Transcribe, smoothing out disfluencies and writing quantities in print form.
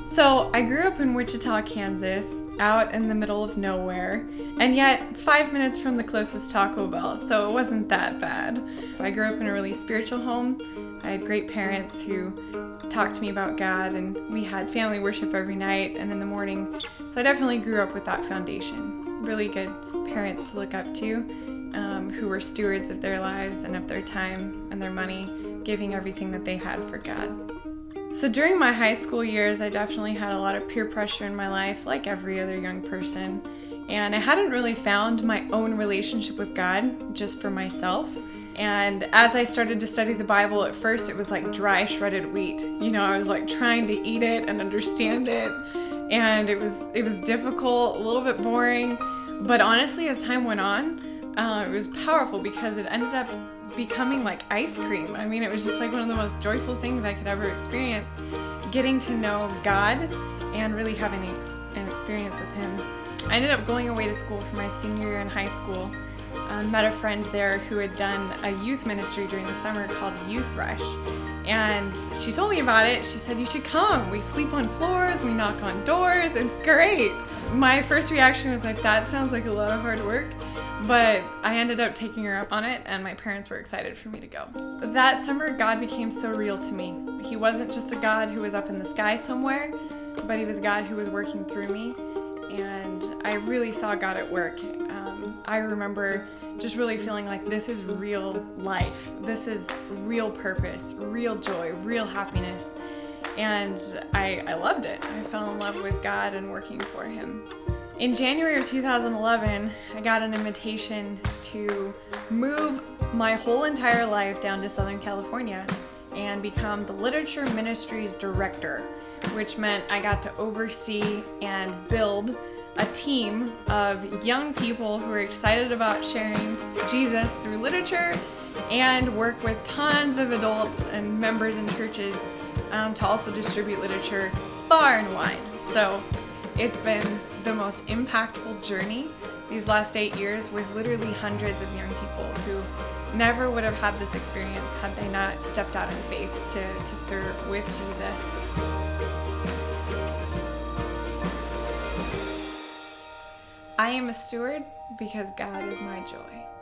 So I grew up in Wichita, Kansas, out in the middle of nowhere, and yet 5 minutes from the closest Taco Bell, so it wasn't that bad. I grew up in a really spiritual home. I had great parents who talked to me about God, and we had family worship every night and in the morning. So I definitely grew up with that foundation. Really good parents to look up to, who were stewards of their lives and of their time and their money, giving everything that they had for God. So during my high school years, I definitely had a lot of peer pressure in my life, like every other young person. And I hadn't really found my own relationship with God just for myself. And as I started to study the Bible, at first it was like dry, shredded wheat. You know, I was like trying to eat it and understand it. And it was difficult, a little bit boring. But honestly, as time went on, it was powerful because it ended up becoming like ice cream. I mean, it was just like one of the most joyful things I could ever experience, getting to know God and really having an experience with Him. I ended up going away to school for my senior year in high school. Met a friend there who had done a youth ministry during the summer called Youth Rush. And she told me about it. She said, "You should come. We sleep on floors, we knock on doors, it's great." My first reaction was like, that sounds like a lot of hard work. But I ended up taking her up on it, and my parents were excited for me to go. That summer, God became so real to me. He wasn't just a God who was up in the sky somewhere, but He was a God who was working through me, and I really saw God at work. I remember just really feeling like this is real life. This is real purpose, real joy, real happiness. And I loved it. I fell in love with God and working for Him. In January of 2011, I got an invitation to move my whole entire life down to Southern California and become the Literature Ministries Director, which meant I got to oversee and build a team of young people who are excited about sharing Jesus through literature and work with tons of adults and members in churches to also distribute literature far and wide. So it's been the most impactful journey these last 8 years with literally hundreds of young people who never would have had this experience had they not stepped out in faith to serve with Jesus. I am a steward because God is my joy.